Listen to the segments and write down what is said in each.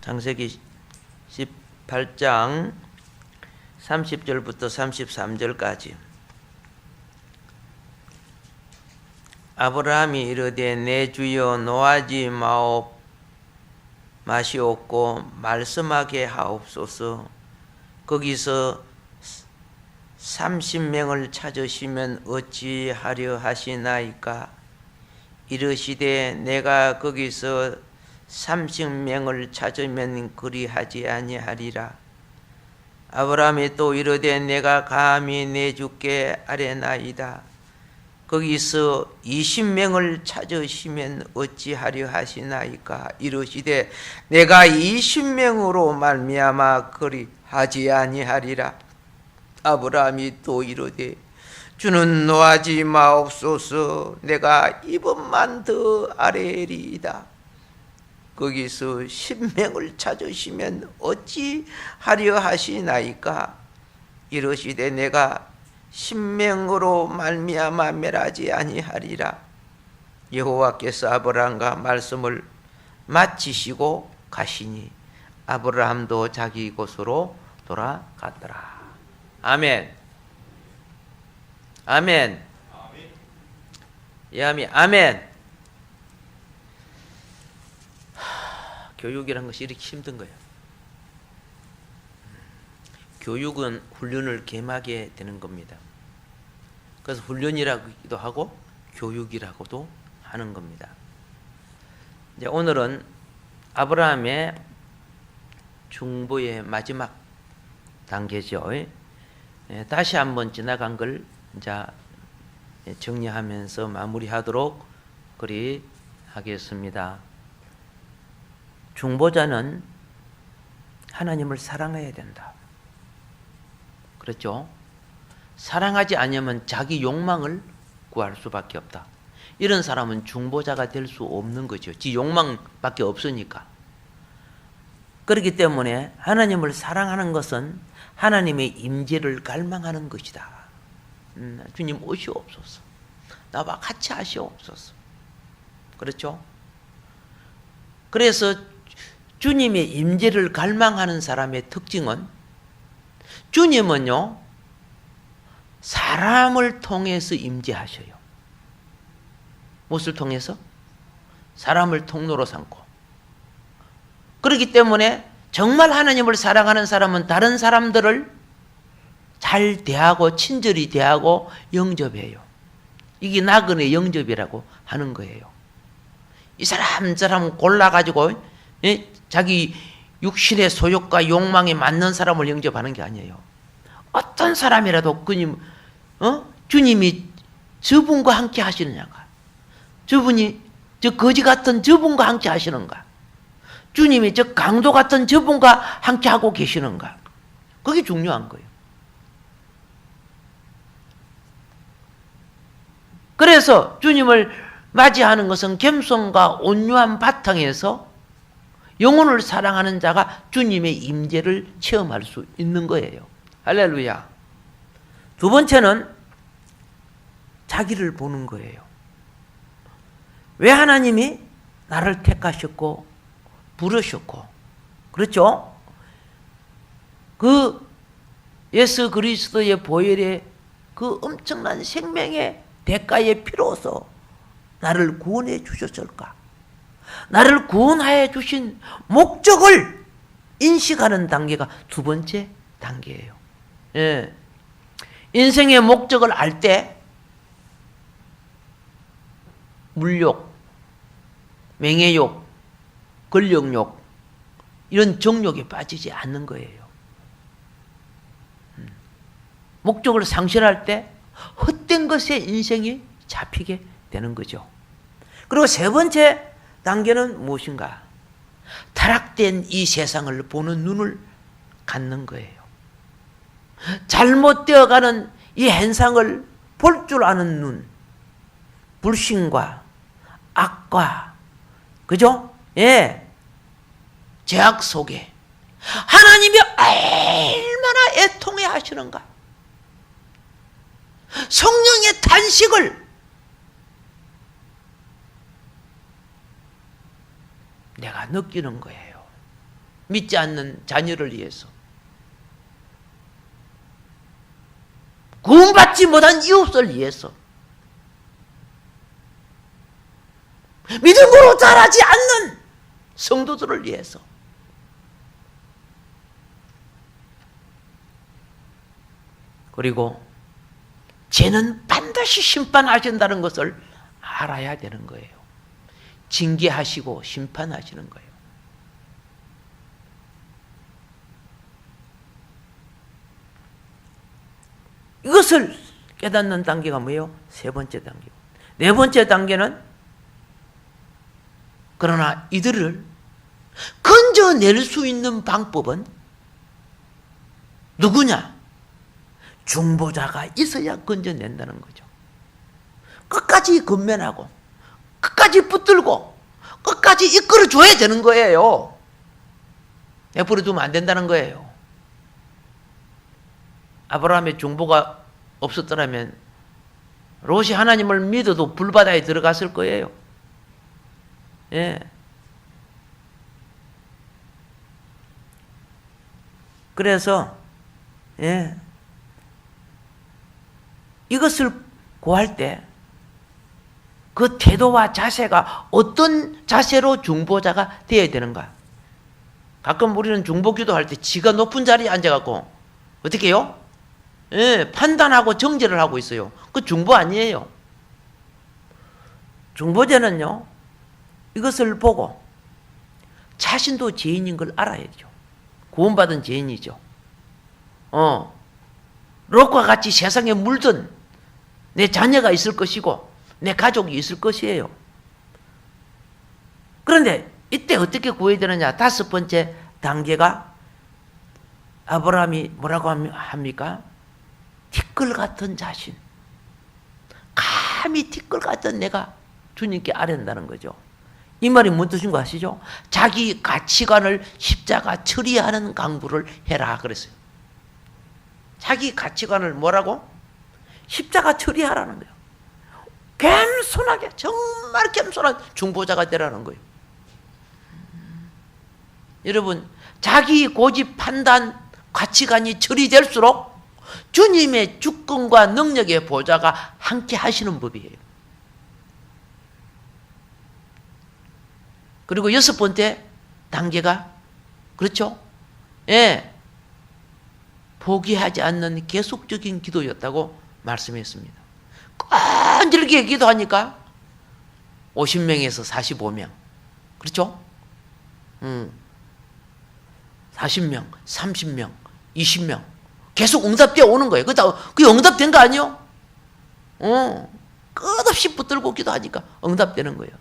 창세기 18장 30절부터 33절까지. 아브라함이 이르되 내 주여 노하지 마시옵고 말씀하게 하옵소서. 거기서 30명을 찾으시면 어찌하려 하시나이까. 이르시되 내가 거기서 30명을 찾으면 그리하지 아니하리라. 아브라함이 또 이르되 내가 감히 내 주께 아뢰나이다. 거기서 20명을 찾으시면 어찌하려 하시나이까. 이르시되 내가 20명으로 말미암아 그리하지 아니하리라. 아브라함이 또 이르되 주는 노하지 마옵소서. 내가 이번만 더 아뢰리이다. 거기서 10명을 찾으시면 어찌하려 하시나이까. 이르시되 내가 10명으로 말미암아 멸하지 아니하리라. 여호와께서 아브라함과 말씀을 마치시고 가시니 아브라함도 자기 곳으로 돌아갔더라. 아멘. 아멘. 예아미 아멘. 교육이란 것이 이렇게 힘든 거예요. 교육은 훈련을 겸하게 되는 겁니다. 그래서 훈련이라고도 하고 교육이라고도 하는 겁니다. 이제 오늘은 아브라함의 중보의 마지막 단계죠. 다시 한번 지나간 걸 이제 정리하면서 마무리하도록 그리 하겠습니다. 중보자는 하나님을 사랑해야 된다. 그렇죠? 사랑하지 않으면 자기 욕망을 구할 수밖에 없다. 이런 사람은 중보자가 될 수 없는 거죠. 지 욕망밖에 없으니까. 그렇기 때문에 하나님을 사랑하는 것은 하나님의 임재를 갈망하는 것이다. 주님 오시옵소서. 나와 같이 하시옵소서. 그렇죠? 그래서 주님의 임재를 갈망하는 사람의 특징은, 주님은요 사람을 통해서 임재하셔요. 무엇을 통해서? 사람을 통로로 삼고. 그렇기 때문에 정말 하나님을 사랑하는 사람은 다른 사람들을 잘 대하고 친절히 대하고 영접해요. 이게 나그네 영접이라고 하는 거예요. 이 사람 저 사람 골라가지고 자기 육신의 소욕과 욕망에 맞는 사람을 영접하는 게 아니에요. 어떤 사람이라도 주님이 저분과 함께 하시느냐가, 저분이 저 거지 같은 저분과 함께 하시는가, 주님이 저 강도 같은 저분과 함께 하고 계시는가, 그게 중요한 거예요. 그래서 주님을 맞이하는 것은 겸손과 온유한 바탕에서 영혼을 사랑하는 자가 주님의 임재를 체험할 수 있는 거예요. 할렐루야. 두 번째는 자기를 보는 거예요. 왜 하나님이 나를 택하셨고 부르셨고, 그렇죠? 그 예수 그리스도의 보혈의 그 엄청난 생명의 대가의 피로서 나를 구원해 주셨을까? 나를 구원하여 주신 목적을 인식하는 단계가 두 번째 단계예요. 예. 인생의 목적을 알 때 물욕, 명예욕, 권력욕, 이런 정욕에 빠지지 않는 거예요. 목적을 상실할 때 헛된 것에 인생이 잡히게 되는 거죠. 그리고 세 번째 단계는 무엇인가? 타락된 이 세상을 보는 눈을 갖는 거예요. 잘못되어가는 이 현상을 볼 줄 아는 눈, 불신과 악과, 그죠? 예, 죄악 속에 하나님이 얼마나 애통해 하시는가, 성령의 탄식을 내가 느끼는 거예요. 믿지 않는 자녀를 위해서, 구원받지 못한 이웃을 위해서, 믿음으로 자라지 않는 성도들을 위해서, 그리고 죄는 반드시 심판하신다는 것을 알아야 되는 거예요. 징계하시고 심판하시는 거예요. 이것을 깨닫는 단계가 뭐예요? 세 번째 단계. 네 번째 단계는 그러나 이들을 건져낼 수 있는 방법은 누구냐? 중보자가 있어야 건져낸다는 거죠. 끝까지 건면하고 끝까지 붙들고 끝까지 이끌어줘야 되는 거예요. 내버려 두면 안 된다는 거예요. 아브라함의 중보가 없었더라면 롯이 하나님을 믿어도 불바다에 들어갔을 거예요. 예. 그래서 이것을 구할 때 그 태도와 자세가 어떤 자세로 중보자가 되어야 되는가? 가끔 우리는 중보 기도할 때 지가 높은 자리에 앉아갖고 어떻게 해요? 판단하고 정죄를 하고 있어요. 그 중보 아니에요. 중보자는요, 이것을 보고 자신도 죄인인 걸 알아야죠. 구원받은 죄인이죠. 롯과 같이 세상에 물든 내 자녀가 있을 것이고 내 가족이 있을 것이에요. 그런데 이때 어떻게 구해야 되느냐? 다섯 번째 단계가 아브라함이 뭐라고 합니까? 티끌 같은 자신. 감히 티끌 같은 내가 주님께 아랜다는 거죠. 이 말이 무슨 뜻인 거 아시죠? 자기 가치관을 십자가 처리하는 강구를 해라 그랬어요. 자기 가치관을 뭐라고? 십자가 처리하라는 거예요. 겸손하게, 정말 겸손한 중보자가 되라는 거예요. 여러분, 자기 고집, 판단, 가치관이 처리될수록 주님의 주권과 능력의 보좌가 함께 하시는 법이에요. 그리고 여섯 번째 단계가 그렇죠? 포기하지 않는 계속적인 기도였다고 말씀했습니다. 끈질기게 기도하니까 50명에서 45명. 그렇죠? 40명, 30명, 20명. 계속 응답되어 오는 거예요. 그게 응답된 거 아니에요? 끝없이 붙들고 기도하니까 응답되는 거예요.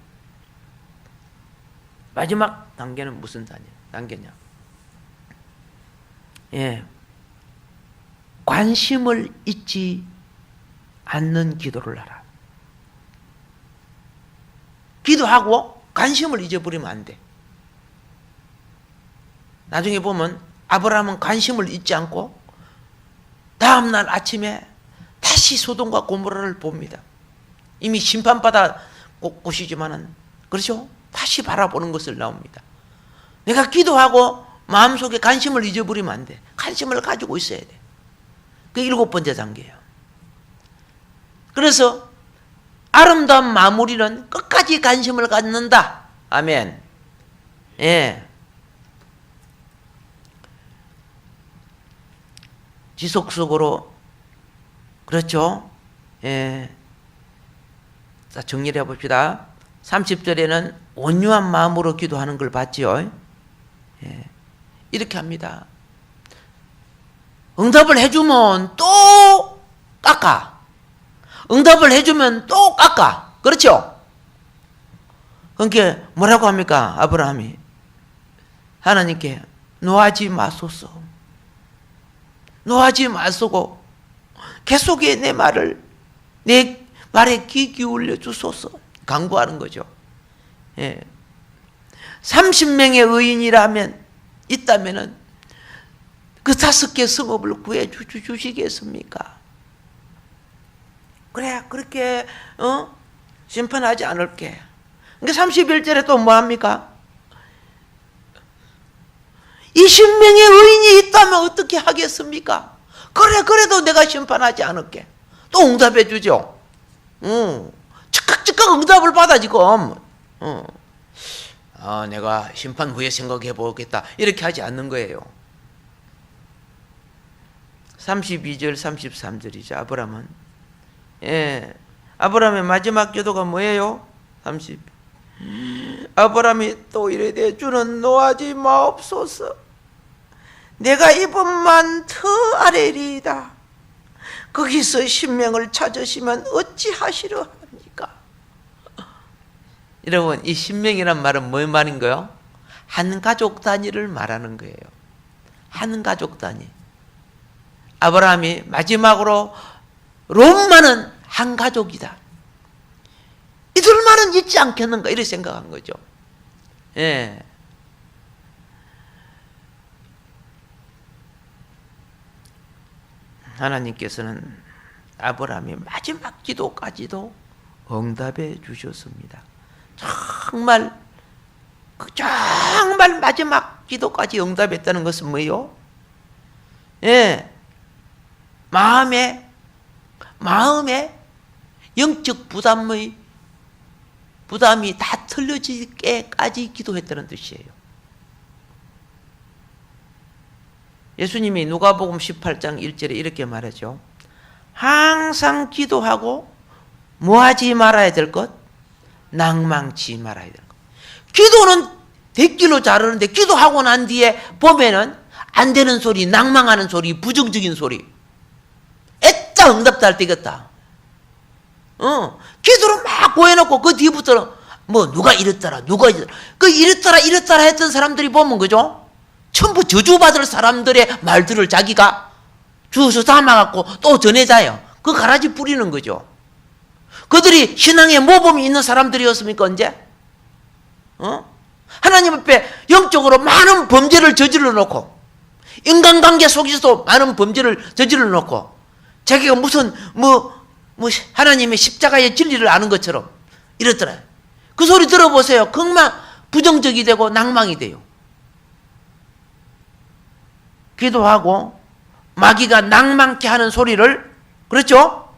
마지막 단계는 무슨 단계냐? 관심을 잊지 않는 기도를 하라. 기도하고 관심을 잊어버리면 안 돼. 나중에 보면 아브라함은 관심을 잊지 않고 다음날 아침에 다시 소돔과 고모라를 봅니다. 이미 심판받아 곳이지만은 그렇죠? 다시 바라보는 것을 나옵니다. 내가 기도하고 마음속에 관심을 잊어버리면 안 돼. 관심을 가지고 있어야 돼. 그 일곱 번째 단계예요. 그래서 아름다운 마무리는 끝까지 관심을 갖는다. 아멘. 지속적으로 그렇죠. 자, 정리를 해봅시다. 30절에는 온유한 마음으로 기도하는 걸 봤지요. 이렇게 합니다. 응답을 해주면 또 깎아. 응답을 해주면 또 깎아. 그렇죠? 그러니까 뭐라고 합니까? 아브라함이 하나님께 노하지 마소서. 노하지 마소고 계속해 내 말에 귀 기울여 주소서. 간구하는 거죠. 30명의 의인이라면 있다면은 그 5개 성읍을 구해 주시겠습니까? 그래, 그렇게 심판하지 않을게. 그러니까 31절에 또 뭐 합니까? 이 신명의 의인이 있다면 어떻게 하겠습니까? 그래도 내가 심판하지 않을게. 또 응답해 주죠. 즉각 응답을 받아 지금. 내가 심판 후에 생각해 보겠다 이렇게 하지 않는 거예요. 32절 33절이죠. 아브라함은 아브라함의 마지막 기도가 뭐예요? 30. 아브라함이 또 이르되 주는 노하지 마옵소서. 내가 이번만 터 아래리이다. 거기서 신명을 찾으시면 어찌하시려 합니까? 여러분, 이 신명이란 말은 뭐 말인 거예요? 한 가족 단위를 말하는 거예요. 한 가족 단위. 아브라함이 마지막으로 롯만은 한 가족이다. 이들만은 있지 않겠는가 이렇게 생각한 거죠. 예. 하나님께서는 아브라함의 마지막 기도까지도 응답해 주셨습니다. 정말 마지막 기도까지 응답했다는 것은 뭐예요? 예. 마음에 영적 부담이 다 털려지게까지 기도했다는 뜻이에요. 예수님이 누가복음 18장 1절에 이렇게 말하죠. 항상 기도하고 뭐하지 말아야 될 것? 낭망치 말아야 될 것. 기도는 대길로 자르는데 기도하고 난 뒤에 보면은 안 되는 소리, 낭망하는 소리, 부정적인 소리. 애따 응답도 할 때겠다. 기도를 막 구해놓고 그 뒤부터는 뭐 누가 이랬더라 그 이랬더라 했던 사람들이 보면 그죠? 전부 저주받을 사람들의 말들을 자기가 주워서 담아갖고 또 전해자요. 그 가라지 뿌리는 거죠. 그들이 신앙에 모범이 있는 사람들이었습니까? 언제? 하나님 앞에 영적으로 많은 범죄를 저질러 놓고 인간관계 속에서도 많은 범죄를 저질러 놓고 자기가 무슨 하나님의 십자가의 진리를 아는 것처럼 이랬더라. 그 소리 들어보세요. 금방 부정적이 되고 낭망이 돼요. 기도하고 마귀가 낭망케 하는 소리를, 그렇죠?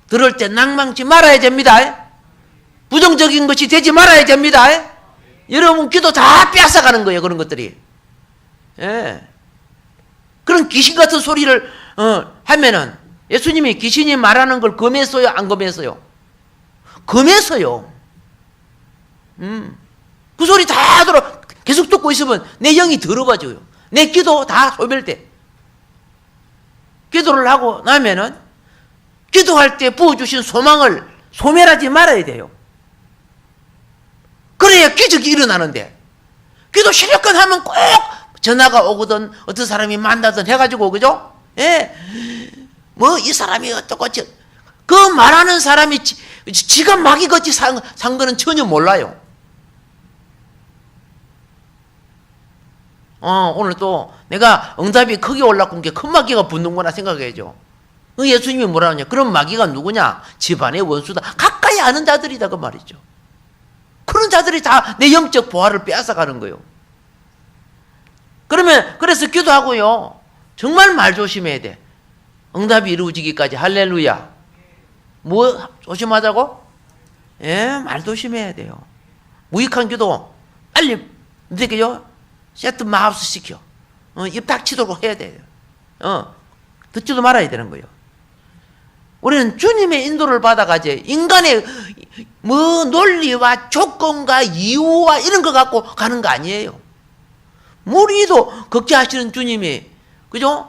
들을 때 낭망치 말아야 됩니다. 부정적인 것이 되지 말아야 됩니다. 여러분 기도 다 빼앗아가는 거예요. 그런 것들이. 예. 그런 귀신 같은 소리를 하면은 예수님이 귀신이 말하는 걸 금했어요? 안 금했어요? 금했어요. 그 소리 다 계속 듣고 있으면 내 영이 더러워져요. 내 기도 다 소멸돼. 기도를 하고 나면은 기도할 때 부어주신 소망을 소멸하지 말아야 돼요. 그래야 기적이 일어나는데 기도 실력껏 하면 꼭 전화가 오거든 어떤 사람이 만나든 해가지고 그죠? 예. 뭐 이 사람이 어떻고 그 말하는 사람이 지가 마귀같이 산 거는 전혀 몰라요. 오늘 또 내가 응답이 크게 올랐고 큰 마귀가 붙는구나 생각해야죠. 예수님이 뭐라 하냐? 그런 마귀가 누구냐? 집안의 원수다. 가까이 아는 자들이다 그 말이죠. 그런 자들이 다 내 영적 보화를 빼앗아가는 거예요. 그래서 기도하고요. 정말 말 조심해야 돼. 응답이 이루어지기까지. 할렐루야. 뭐 조심하자고? 예, 말 조심해야 돼요. 무익한 기도 빨리 되게요. 세트 마우스 시켜. 입 닥치도록 해야 돼요. 듣지도 말아야 되는 거예요. 우리는 주님의 인도를 받아가지 인간의 논리와 조건과 이유와 이런 거 갖고 가는 거 아니에요. 무리도 걱정하시는 주님이 그죠?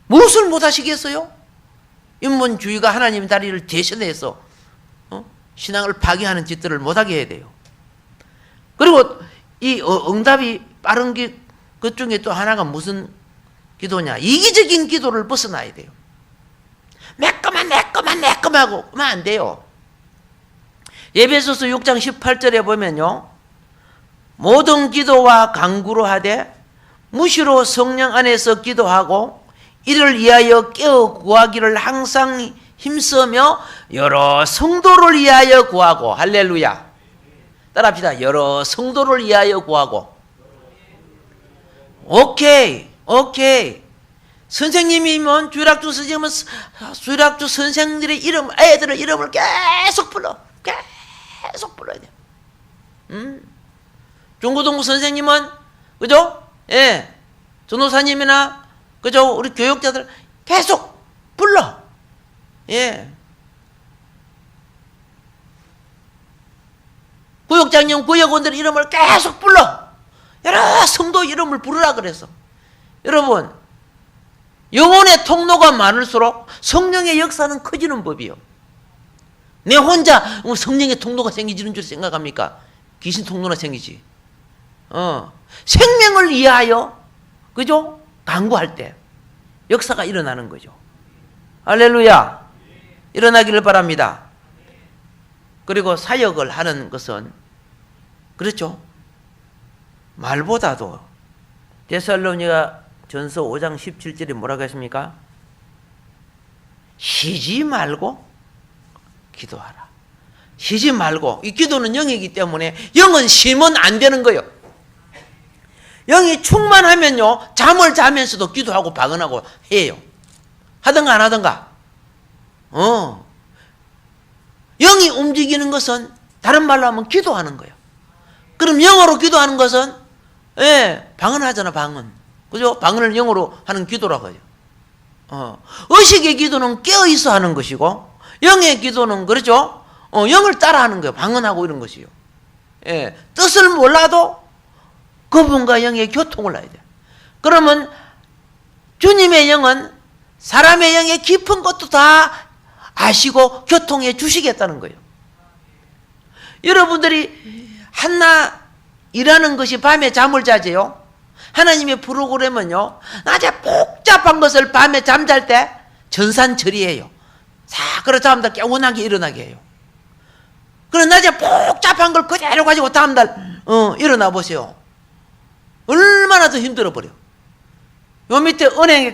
무엇을 못 하시겠어요? 인본주의가 하나님의 다리를 대신해서 신앙을 파괴하는 짓들을 못하게 해야 돼요. 그리고 이 응답이 빠른 것 중에 또 하나가 무슨 기도냐? 이기적인 기도를 벗어나야 돼요. 매끄하고 그러면 안 돼요. 에베소서 6장 18절에 보면요. 모든 기도와 간구로 하되 무시로 성령 안에서 기도하고 이를 위하여 깨어 구하기를 항상 힘쓰며 여러 성도를 위하여 구하고. 할렐루야. 따라합시다. 여러 성도를 위하여 구하고. 오케이. 선생님이면 주일학교 선생님은 주일학교 선생들의 이름, 애들의 이름을 계속 불러야 돼. 중고등부 선생님은 그죠? 예, 전도사님이나 그죠? 우리 교육자들 계속 불러. 예. 구역장님, 구역원들 이름을 계속 불러. 여러 성도 이름을 부르라 그래서. 여러분, 영혼의 통로가 많을수록 성령의 역사는 커지는 법이요. 내 혼자 성령의 통로가 생기지는 줄 생각합니까? 귀신 통로나 생기지. 생명을 위하여, 그죠? 강구할 때 역사가 일어나는 거죠. 할렐루야. 일어나기를 바랍니다. 그리고 사역을 하는 것은, 그렇죠? 말보다도 데살로니가 전서 5장 17절에 뭐라고 했습니까? 쉬지 말고 기도하라. 쉬지 말고. 이 기도는 영이기 때문에 영은 쉬면 안 되는 거예요. 영이 충만하면요, 잠을 자면서도 기도하고 방언하고 해요. 하든가 안 하든가. 영이 움직이는 것은 다른 말로 하면 기도하는 거예요. 그럼 영어로 기도하는 것은, 예, 방언하잖아, 방언. 그죠? 방언을 영어로 하는 기도라고 하죠. 의식의 기도는 깨어있어 하는 것이고, 영의 기도는, 그렇죠? 영을 따라 하는 거예요. 방언하고 이런 것이요. 예, 뜻을 몰라도 그분과 영의 교통을 해야 돼요. 그러면 주님의 영은 사람의 영의 깊은 것도 다 아시고 교통해 주시겠다는 거예요. 여러분들이 한낮 일하는 것이 밤에 잠을 자지요. 하나님의 프로그램은요, 낮에 복잡한 것을 밤에 잠잘 때 전산 처리해요. 자, 그렇다 하면 깨운하게 일어나게 해요. 그럼 낮에 복잡한 걸 그대로 가지고 다음날 일어나 보세요. 얼마나 더 힘들어 버려. 요 밑에 은행에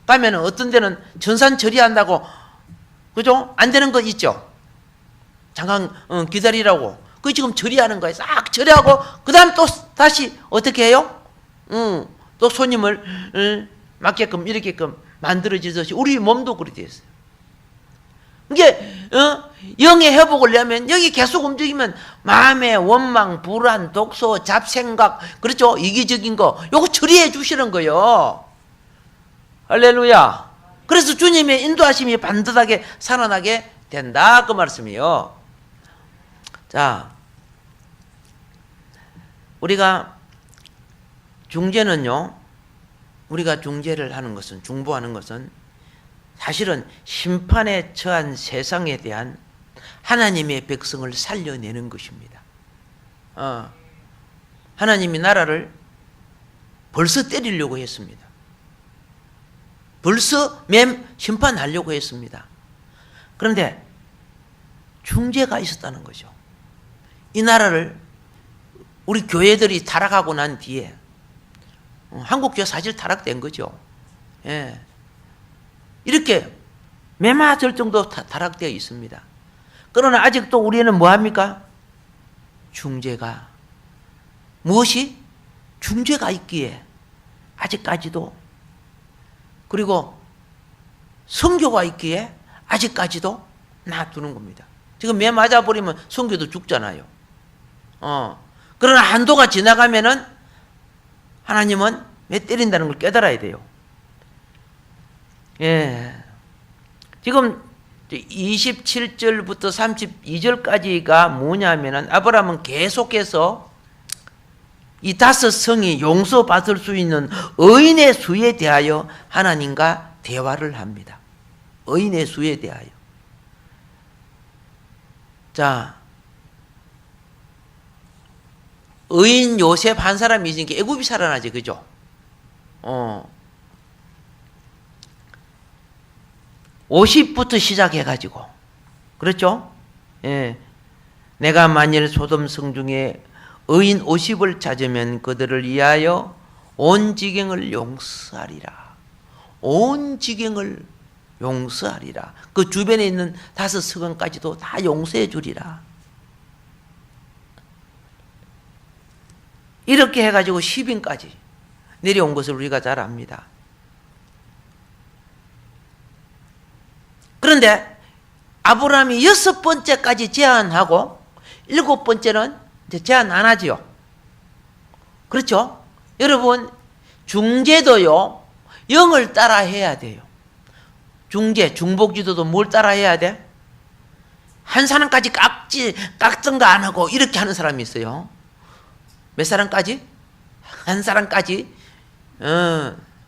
가면 어떤 데는 전산 처리한다고, 그죠? 안 되는 거 있죠? 잠깐 기다리라고. 그 지금 처리하는 거예요. 싹 처리하고 그 다음 또 다시 어떻게 해요? 또 손님을 맞게끔 이렇게끔 만들어지듯이 우리 몸도 그렇게 됐어요. 이게 영의 회복을 내면 영이 계속 움직이면 마음의 원망, 불안, 독소, 잡생각, 그렇죠? 이기적인 거 요거 처리해 주시는 거예요. 할렐루야. 그래서 주님의 인도하심이 반듯하게 살아나게 된다, 그 말씀이요. 자, 우리가 중재는요, 우리가 중재를 하는 것은, 중보하는 것은 사실은 심판에 처한 세상에 대한 하나님의 백성을 살려내는 것입니다. 하나님이 나라를 벌써 때리려고 했습니다. 벌써 심판하려고 했습니다. 그런데 중재가 있었다는 거죠. 이 나라를 우리 교회들이 타락하고 난 뒤에, 한국교회 사실 타락된 거죠. 예. 이렇게 매맞을 정도 타락되어 있습니다. 그러나 아직도 우리는 뭐합니까? 중재가. 무엇이? 중재가 있기에 아직까지도, 그리고 선교가 있기에 아직까지도 놔두는 겁니다. 지금 매 맞아버리면 선교도 죽잖아요. 그러나 한도가 지나가면은 하나님은 매 때린다는 걸 깨달아야 돼요. 예. 지금 27절부터 32절까지가 뭐냐면은 아브라함은 계속해서 이 5성이 용서받을 수 있는 의인의 수에 대하여 하나님과 대화를 합니다. 의인의 수에 대하여. 자, 의인 요셉 한 사람이 있으니까 애굽이 살아나지, 그죠? 50부터 시작해가지고, 그렇죠? 예. 내가 만일 소돔 성 중에 의인 50을 찾으면 그들을 위하여 온 지경을 용서하리라. 온 지경을 용서하리라. 그 주변에 있는 5서강까지도 다 용서해 주리라. 이렇게 해가지고 10인까지. 내려온 것을 우리가 잘 압니다. 그런데 아브라함이 6번째까지 제한하고 7번째는 이제 제한 안 하지요. 그렇죠? 여러분, 중재도요, 영을 따라 해야 돼요. 중재, 중복지도도 뭘 따라 해야 돼? 한 사람까지 깍정도 안 하고 이렇게 하는 사람이 있어요. 몇 사람까지? 한 사람까지?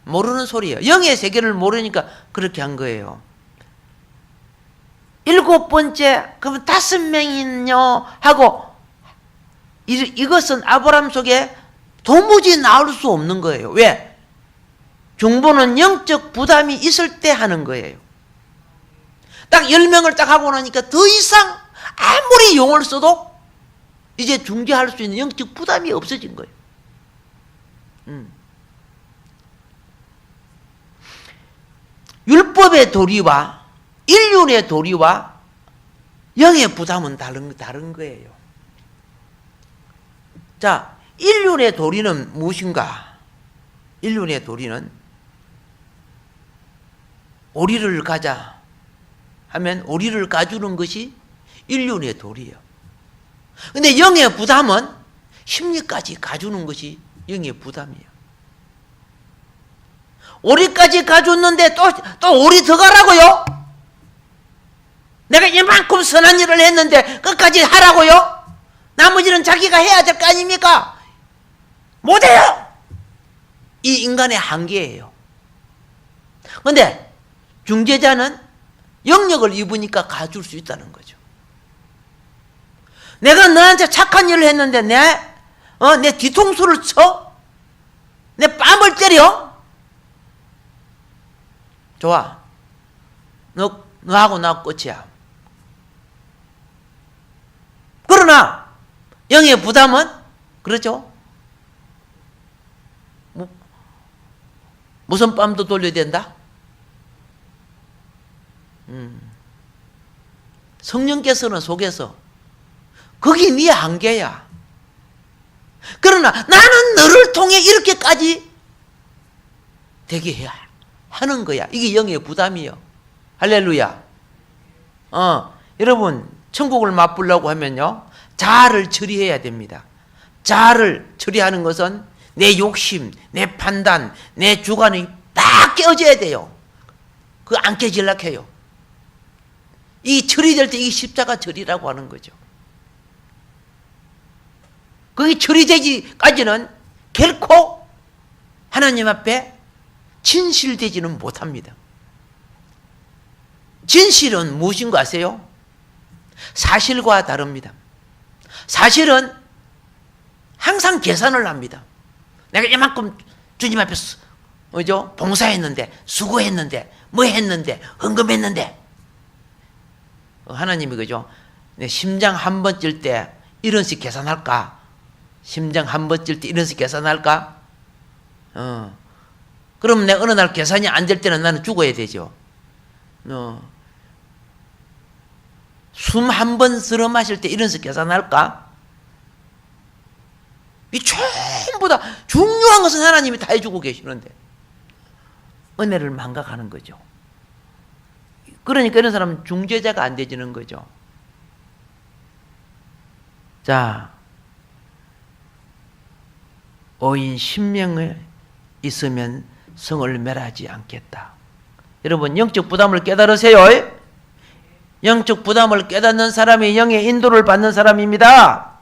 모르는 소리예요. 영의 세계를 모르니까 그렇게 한 거예요. 7번째, 그러면 5명이요 하고, 이것은 아브라함 속에 도무지 나올 수 없는 거예요. 왜? 중보는 영적 부담이 있을 때 하는 거예요. 딱 10명을 딱 하고 나니까 더 이상 아무리 용을 써도 이제 중재할 수 있는 영적 부담이 없어진 거예요. 율법의 도리와 인륜의 도리와 영의 부담은 다른 거예요. 자, 인륜의 도리는 무엇인가? 인륜의 도리는 오리를 가자 하면 오리를 가주는 것이 인륜의 도리예요. 근데 영의 부담은 심리까지 가주는 것이 영의 부담이에요. 오리까지 가줬는데 또 오리 더 가라고요? 내가 이만큼 선한 일을 했는데 끝까지 하라고요? 나머지는 자기가 해야 될 거 아닙니까? 못해요! 이 인간의 한계예요. 그런데 중재자는 영역을 입으니까 가줄 수 있다는 거죠. 내가 너한테 착한 일을 했는데 내 뒤통수를 쳐? 내 뺨을 때려? 좋아. 너하고 나 끝이야. 그러나 영의 부담은 그렇죠? 무슨 뺨도 돌려야 된다? 성령께서는 속에서 거기 네 한계야. 그러나 나는 너를 통해 이렇게까지 되게 해야 하는 거야. 이게 영의 부담이요. 할렐루야. 여러분, 천국을 맛보려고 하면요, 자아를 처리해야 됩니다. 자아를 처리하는 것은 내 욕심, 내 판단, 내 주관이 다 깨어져야 돼요. 그거 안 깨질라 해요. 이 처리될 때 이 십자가 처리라고 하는 거죠. 그게 처리되기까지는 결코 하나님 앞에 진실되지는 못합니다. 진실은 무엇인가 아세요? 사실과 다릅니다. 사실은 항상 계산을 합니다. 내가 이만큼 주님 앞에서 봉사했는데, 수고했는데, 뭐 했는데, 헌금했는데, 하나님이 그죠? 내 심장 한 번 찔 때 이런 식 계산할까? 심장 한 번 찔 때 이런 식 계산할까? 그럼 내가 어느 날 계산이 안 될 때는 나는 죽어야 되죠. 숨 한 번 들어 마실 때 이런 식 계산할까? 이 전부 다 중요한 것은 하나님이 다 해주고 계시는데 은혜를 망각하는 거죠. 그러니까 이런 사람은 중재자가 안 되지는 거죠. 자, 5인 10명에 있으면 성을 멸하지 않겠다. 여러분, 영적 부담을 깨달으세요. 영적 부담을 깨닫는 사람이 영의 인도를 받는 사람입니다.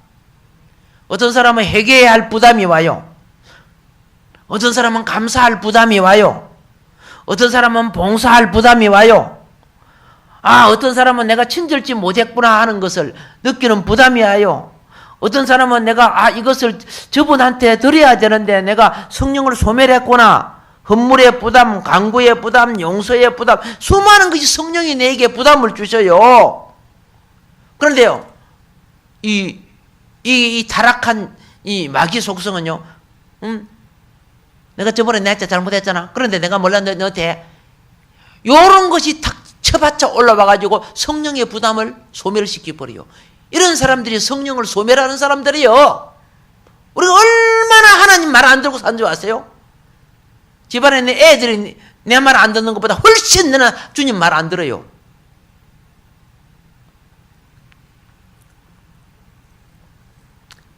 어떤 사람은 회개해야 할 부담이 와요. 어떤 사람은 감사할 부담이 와요. 어떤 사람은 봉사할 부담이 와요. 어떤 사람은 내가 친절지 못했구나 하는 것을 느끼는 부담이 와요. 어떤 사람은 내가 이것을 저분한테 드려야 되는데 내가 성령을 소멸했구나. 헌물의 부담, 간구의 부담, 용서의 부담, 수많은 것이 성령이 내게 부담을 주셔요. 그런데요, 이 타락한 이 마귀 속성은요, 내가 저번에 내한테 잘못했잖아. 그런데 내가 몰랐는데 너한테 요런 것이 탁 쳐받쳐 올라와가지고 성령의 부담을 소멸시켜버려요. 이런 사람들이 성령을 소멸하는 사람들이요. 우리가 얼마나 하나님 말 안 들고 산 줄 아세요? 집안에 내 애들이 내 말 안 듣는 것보다 훨씬 내나 주님 말 안 들어요.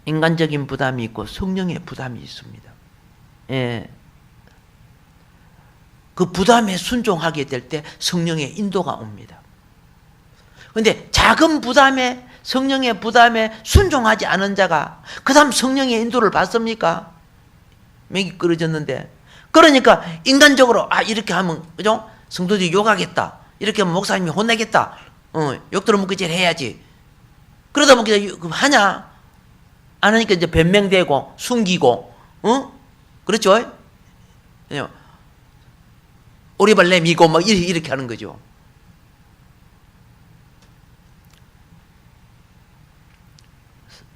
인간적인 부담이 있고 성령의 부담이 있습니다. 예. 그 부담에 순종하게 될 때 성령의 인도가 옵니다. 그런데 작은 부담에, 성령의 부담에 순종하지 않은 자가 그 다음 성령의 인도를 받습니까? 맥이 끊어졌는데. 그러니까 인간적으로 이렇게 하면 그죠? 성도들이 욕하겠다. 이렇게 하면 목사님이 혼내겠다. 욕 들어먹기 전에 해야지. 그러다 보니까 하냐? 안 하니까 이제 변명되고 숨기고, 그렇죠? 오리발 내미고 막 이렇게 하는 거죠.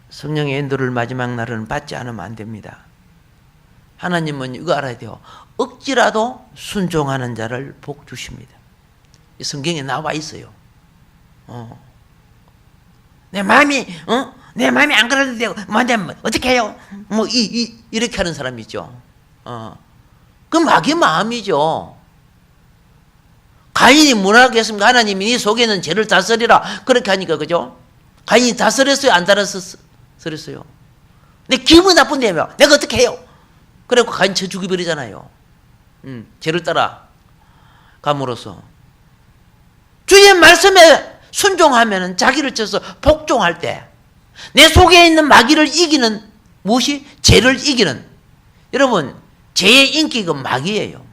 성령의 인도를 마지막 날은 받지 않으면 안 됩니다. 하나님은 이거 알아야 돼요. 억지라도 순종하는 자를 복 주십니다. 성경에 나와 있어요. 내 마음이 안 그래도 되고, 어떻게 해요? 이렇게 하는 사람이 있죠. 그 마귀 마음이죠. 가인이 뭐라고 했습니까? 하나님이 네 속에는 죄를 다스리라. 그렇게 하니까, 그죠? 가인이 다스렸어요? 안 다스렸어요? 내 기분 나쁜데, 내가 어떻게 해요? 그래갖고 가인 쳐 죽여버리잖아요. 죄를 따라 감으로써. 주의 말씀에 순종하면 자기를 쳐서 복종할 때, 내 속에 있는 마귀를 이기는 무엇이? 죄를 이기는. 여러분, 죄의 인기가 마귀예요.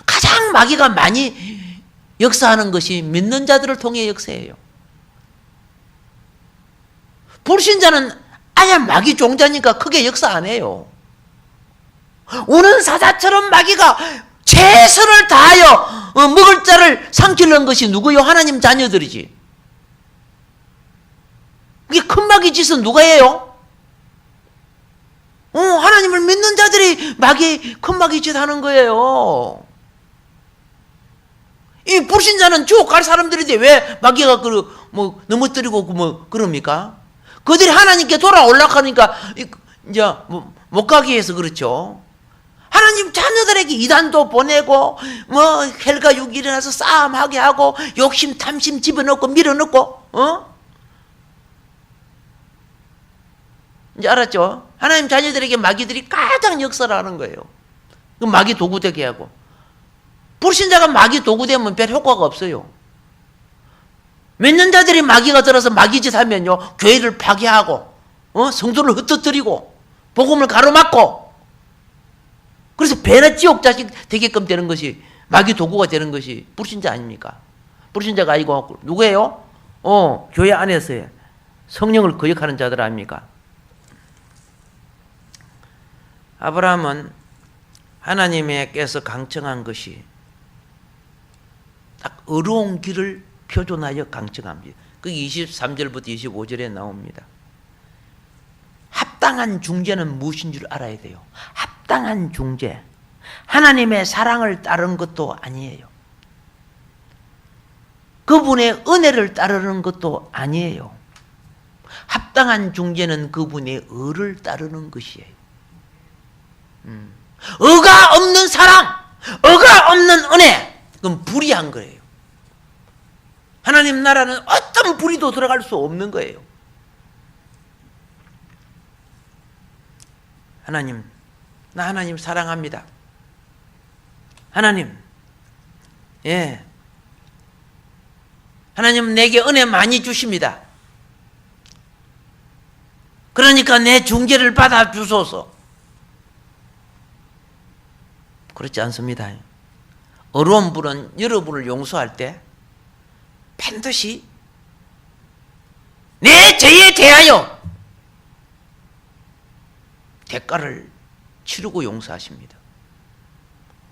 가장 마귀가 많이 역사하는 것이 믿는 자들을 통해 역사해요. 불신자는 아예 마귀 종자니까 크게 역사 안 해요. 우는 사자처럼 마귀가 최선을 다하여 먹을 자를 삼키려는 것이 누구요? 하나님 자녀들이지. 이게 큰 마귀 짓은 누가 해요? 하나님을 믿는 자들이 큰 마귀 짓 하는 거예요. 이 불신자는 지옥 갈 사람들인데 왜 마귀가 넘어뜨리고 그럽니까? 그들이 하나님께 돌아오려고 하니까 이제 못 가게 해서 그렇죠. 하나님 자녀들에게 이단도 보내고 헬과 육이 일어나서 싸움하게 하고 욕심 탐심 집어넣고 밀어넣고 이제 알았죠? 하나님 자녀들에게 마귀들이 가장 역사를 하는 거예요. 그 마귀 도구 되게 하고. 불신자가 마귀 도구 되면 별 효과가 없어요. 믿는 자들이 마귀가 들어서 마귀짓 하면요, 교회를 파괴하고 성도를 흩어뜨리고 복음을 가로막고, 그래서 배나 지옥 자식 되게끔 되는 것이, 마귀 도구가 되는 것이 불신자 아닙니까? 불신자가 아니고 누구예요? 교회 안에서의 성령을 거역하는 자들 아닙니까? 아브라함은 하나님께서 강청한 것이 딱 어려운 길을 표준하여 강청합니다. 그게 23절부터 25절에 나옵니다. 합당한 중재는 무엇인 줄 알아야 돼요. 합당한 중재. 하나님의 사랑을 따르는 것도 아니에요. 그분의 은혜를 따르는 것도 아니에요. 합당한 중재는 그분의 의를 따르는 것이에요. 의가 없는 사랑, 의가 없는 은혜, 그건 불의한 거예요. 하나님 나라는 어떤 불의도 들어갈 수 없는 거예요. 하나님, 나 하나님 사랑합니다. 하나님, 하나님 내게 은혜 많이 주십니다. 그러니까 내 중재를 받아 주소서. 그렇지 않습니다. 어려운 분은 여러분을 용서할 때 반드시 내 죄에 대하여 대가를 치르고 용서하십니다.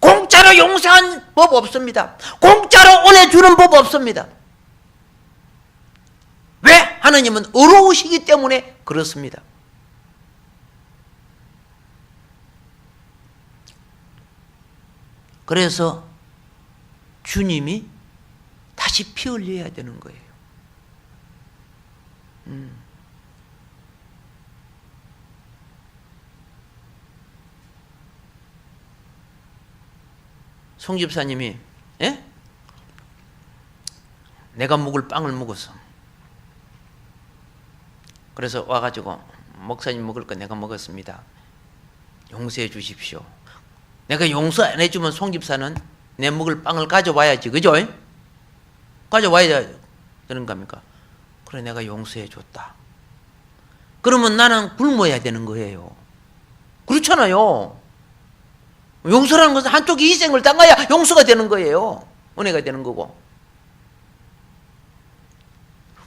공짜로 용서한 법 없습니다. 공짜로 은혜 주는 법 없습니다. 왜? 하나님은 의로우시기 때문에 그렇습니다. 그래서 주님이 다시 피 흘려야 되는 거예요. 송 집사님이 예? 내가 먹을 빵을 먹었어. 그래서 와가지고 목사님 먹을 거 내가 먹었습니다. 용서해 주십시오. 내가 용서 안 해주면 송 집사는 내 먹을 빵을 가져와야지, 그죠? 가져와야 되는 겁니까? 그래 내가 용서해 줬다. 그러면 나는 굶어야 되는 거예요. 그렇잖아요. 용서라는 것은 한쪽이 희생을 당해야 용서가 되는 거예요. 은혜가 되는 거고.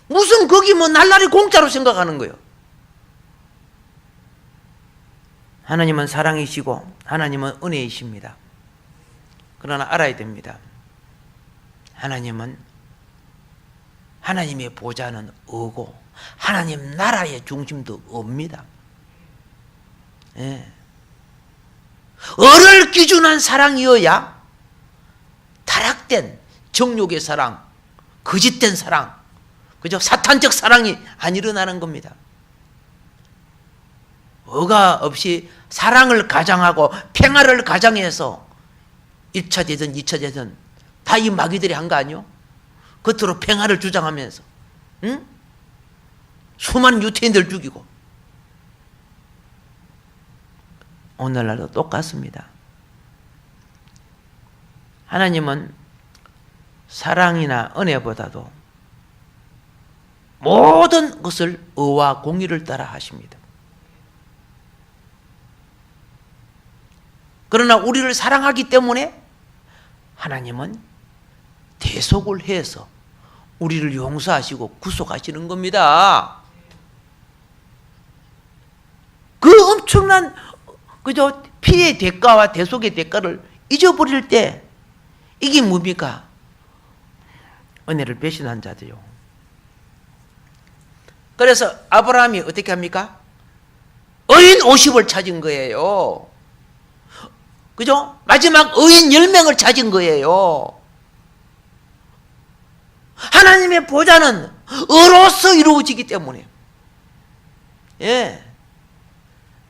무슨 거기 뭐 날라리 공짜로 생각하는 거예요. 하나님은 사랑이시고 하나님은 은혜이십니다. 그러나 알아야 됩니다. 하나님은 하나님의 보좌는 없고 하나님 나라의 중심도 없습니다. 예. 을을 기준한 사랑이어야 타락된 정욕의 사랑, 거짓된 사랑, 그죠? 사탄적 사랑이 안 일어나는 겁니다. 어가 없이 사랑을 가장하고 평화를 가장해서 1차 대전, 2차 대전 다 이 마귀들이 한 거 아니요? 겉으로 평화를 주장하면서 응? 수많은 유태인들 죽이고. 오늘날도 똑같습니다. 하나님은 사랑이나 은혜보다도 모든 것을 의와 공의를 따라 하십니다. 그러나 우리를 사랑하기 때문에 하나님은 대속을 해서 우리를 용서하시고 구속하시는 겁니다. 그 엄청난 그저 피의 대가와 대속의 대가를 잊어버릴 때 이게 뭡니까? 은혜를 배신한 자들요. 그래서 아브라함이 어떻게 합니까? 의인 50을 찾은 거예요. 그죠? 마지막 의인 10명을 찾은 거예요. 하나님의 보좌는 의로서 이루어지기 때문에. 예.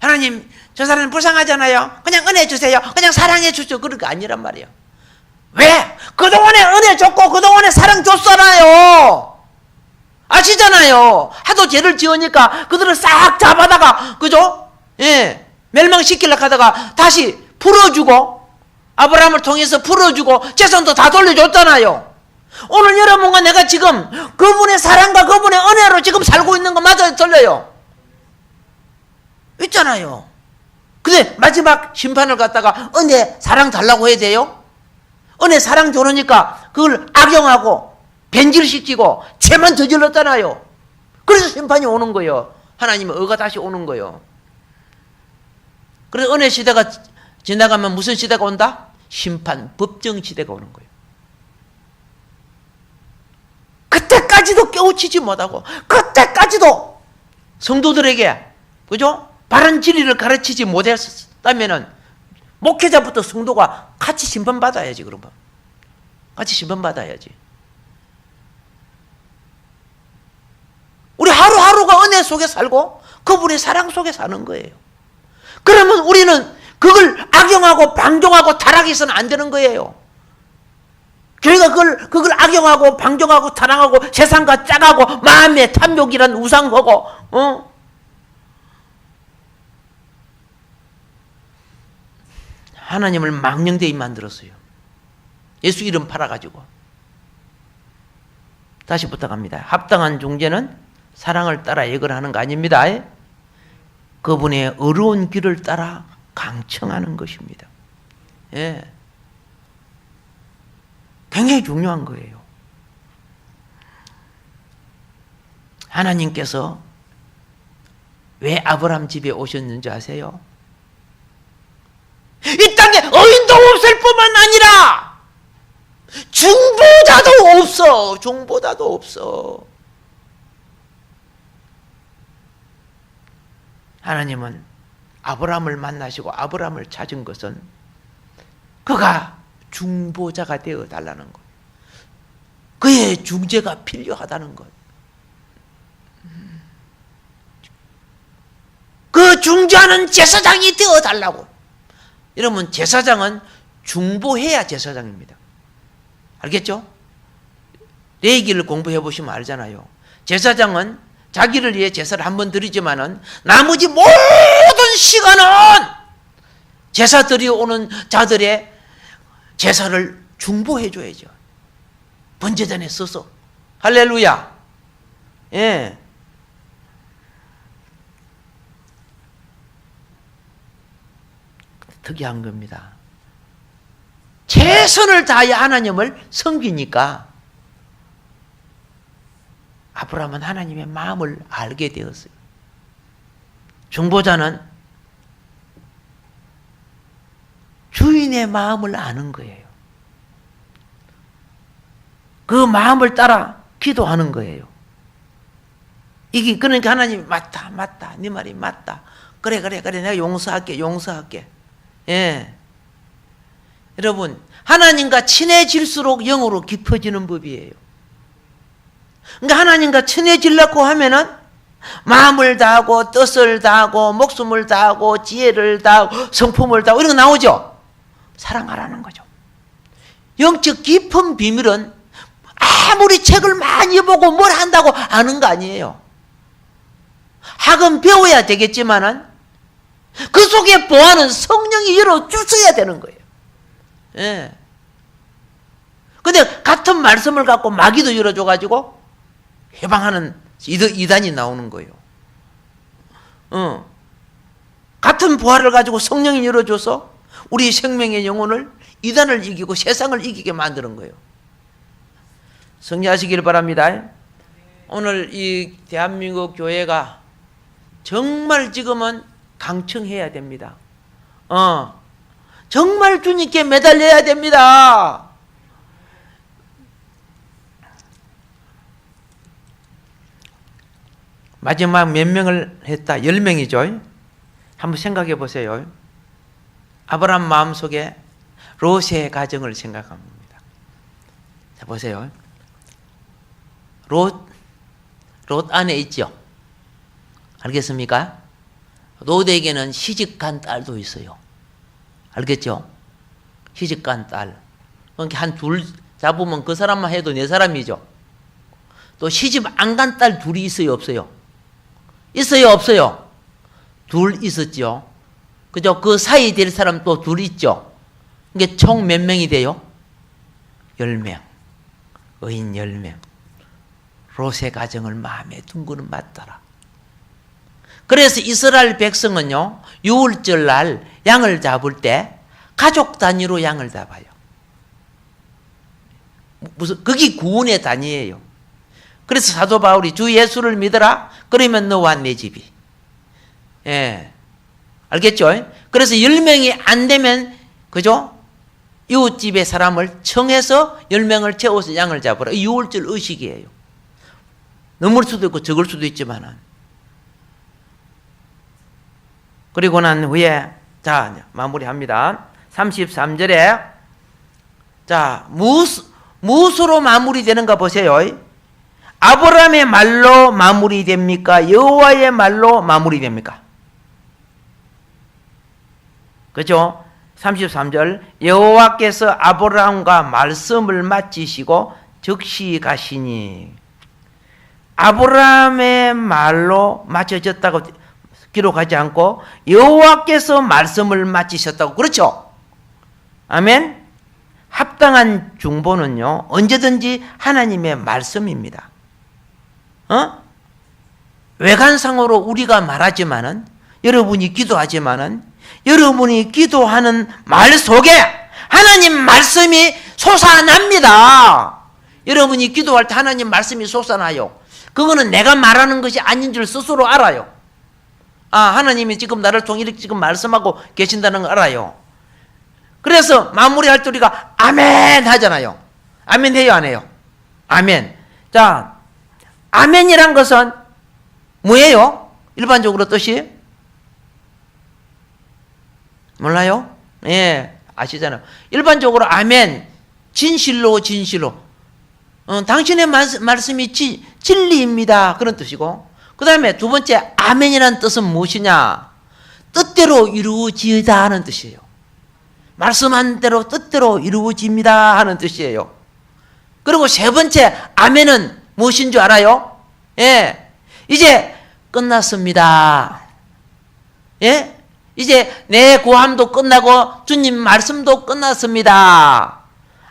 하나님, 저 사람은 불쌍하잖아요. 그냥 은혜 주세요. 그냥 사랑해 주죠. 그런 거 아니란 말이에요. 왜? 그동안에 은혜 줬고 그동안에 사랑 줬잖아요. 아시잖아요. 하도 죄를 지으니까 그들을 싹 잡아다가, 그죠? 예. 멸망시키려고 하다가 다시 풀어주고, 아브라함을 통해서 풀어주고, 재산도 다 돌려줬잖아요. 오늘 여러분과 내가 지금 그분의 사랑과 그분의 은혜로 지금 살고 있는 거 맞아요? 틀려요? 있잖아요. 근데 마지막 심판을 갖다가 은혜 사랑 달라고 해야 돼요? 은혜 사랑 줘놓으니까 그걸 악용하고 변질시키고 죄만 저질렀잖아요. 그래서 심판이 오는 거예요. 하나님의 의가 다시 오는 거예요. 그래서 은혜 시대가 지나가면 무슨 시대가 온다? 심판, 법정 시대가 오는 거예요. 그때까지도 깨우치지 못하고 그때까지도 성도들에게, 그죠? 바른 진리를 가르치지 못했다면은 목회자부터 성도가 같이 심판받아야지. 그러면 같이 심판받아야지. 우리 하루하루가 은혜 속에 살고 그분의 사랑 속에 사는 거예요. 그러면 우리는 그걸 악용하고 방종하고 타락해서는 안 되는 거예요. 교회가 그걸 악용하고 방종하고 타락하고 세상과 짝하고 마음의 탐욕이란 우상하고 하나님을 망령되이 만들었어요. 예수 이름 팔아가지고. 다시 부탁합니다. 합당한 중재는 사랑을 따라 예걸하는 거 아닙니다. 그분의 어려운 길을 따라 강청하는 것입니다. 예. 굉장히 중요한 거예요. 하나님께서 왜 아브라함 집에 오셨는지 아세요? 이 땅에 의인도 없을 뿐만 아니라 중보자도 없어. 중보자도 없어. 하나님은 아브라함을 만나시고 아브라함을 찾은 것은 그가 중보자가 되어 달라는 것, 그의 중재가 필요하다는 것, 그 중재하는 제사장이 되어 달라고. 여러분, 제사장은 중보해야 제사장입니다. 알겠죠? 레위기를 공부해 보시면 알잖아요. 제사장은 자기를 위해 제사를 한번 드리지만은 나머지 모든 시간은 제사 드려오는 자들의 제사를 중보해 줘야죠. 번제단에 서서. 할렐루야. 예. 특이한 겁니다. 최선을 다해 하나님을 섬기니까 아브라함은 하나님의 마음을 알게 되었어요. 중보자는 주인의 마음을 아는 거예요. 그 마음을 따라 기도하는 거예요. 이게 그러니까 하나님이 맞다, 네 말이 맞다. 그래, 내가 용서할게. 예. 여러분, 하나님과 친해질수록 영으로 깊어지는 법이에요. 그러니까 하나님과 친해지려고 하면은 마음을 다하고 뜻을 다하고 목숨을 다하고 지혜를 다하고 성품을 다하고 이런 거 나오죠. 사랑하라는 거죠. 영적 깊은 비밀은 아무리 책을 많이 보고 뭘 한다고 아는 거 아니에요. 학은 배워야 되겠지만은 그 속에 보아는 성령이 열어주셔야 되는 거예요. 예. 근데 같은 말씀을 갖고 마귀도 열어줘가지고 해방하는 이단이 나오는 거예요. 같은 부활을 가지고 성령이 열어줘서 우리 생명의 영혼을 이단을 이기고 세상을 이기게 만드는 거예요. 승리하시길 바랍니다. 오늘 이 대한민국 교회가 정말 지금은 강청해야 됩니다. 정말 주님께 매달려야 됩니다. 마지막 몇 명을 했다? 10명이죠. 한번 생각해 보세요. 아브라함 마음속에 롯의 가정을 생각합니다. 자, 보세요. 롯 안에 있죠. 알겠습니까? 롯에게는 시집간 딸도 있어요. 알겠죠? 시집간 딸. 그러니까 한 둘 잡으면 그 사람만 해도 네 사람이죠. 또 시집 안 간 딸 둘이 있어요, 없어요? 있어요, 없어요? 둘 있었죠. 그죠? 그 사이 될 사람 또 둘 있죠. 이게 총 몇 명이 돼요? 10명. 의인 10명. 롯의 가정을 마음에 둔 거는 맞더라. 그래서 이스라엘 백성은요, 유월절 날 양을 잡을 때 가족 단위로 양을 잡아요. 그게 구원의 단위예요. 그래서 사도 바울이 주 예수를 믿어라. 그러면 너와 내 집이. 예. 알겠죠? 그래서 10명이 안 되면, 그죠? 이웃집의 사람을 청해서 10명을 채워서 양을 잡으라. 유월절 의식이에요. 넘을 수도 있고 적을 수도 있지만은. 그리고 난 후에, 자, 마무리합니다. 33절에, 자, 무엇으로 마무리되는가 보세요. 아브라함의 말로 마무리됩니까? 여호와의 말로 마무리됩니까? 그죠? 33절, 여호와께서 아브라함과 말씀을 마치시고 즉시 가시니. 아브라함의 말로 마쳐졌다고 기록하지 않고 여호와께서 말씀을 마치셨다고. 그렇죠? 아멘. 합당한 중보는요, 언제든지 하나님의 말씀입니다. 외관상으로 우리가 말하지만은, 여러분이 기도하지만은, 여러분이 기도하는 말 속에 하나님 말씀이 솟아납니다. 여러분이 기도할 때 하나님 말씀이 솟아나요. 그거는 내가 말하는 것이 아닌 줄 스스로 알아요. 아, 하나님이 지금 나를 통해 이렇게 지금 말씀하고 계신다는 걸 알아요. 그래서 마무리할 때 우리가 아멘 하잖아요. 아멘 해요, 안 해요? 아멘. 자, 아멘이란 것은 뭐예요? 일반적으로 뜻이? 몰라요? 예, 아시잖아요. 일반적으로 아멘, 진실로. 당신의 말씀이 진리입니다. 그런 뜻이고, 그 다음에 두 번째 아멘이라는 뜻은 무엇이냐? 뜻대로 이루어지다 하는 뜻이에요. 말씀한 대로 뜻대로 이루어집니다 하는 뜻이에요. 그리고 세 번째 아멘은 무엇인 줄 알아요? 예, 이제 끝났습니다. 예, 이제 내 구함도 끝나고 주님 말씀도 끝났습니다.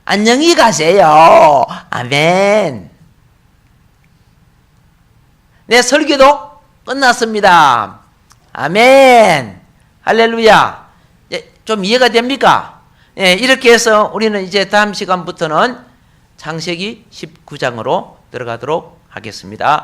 안녕히 가세요. 아멘. 내 설교도 끝났습니다. 아멘. 할렐루야. 좀 이해가 됩니까? 예, 이렇게 해서 우리는 이제 다음 시간부터는 창세기 19장으로 들어가도록 하겠습니다.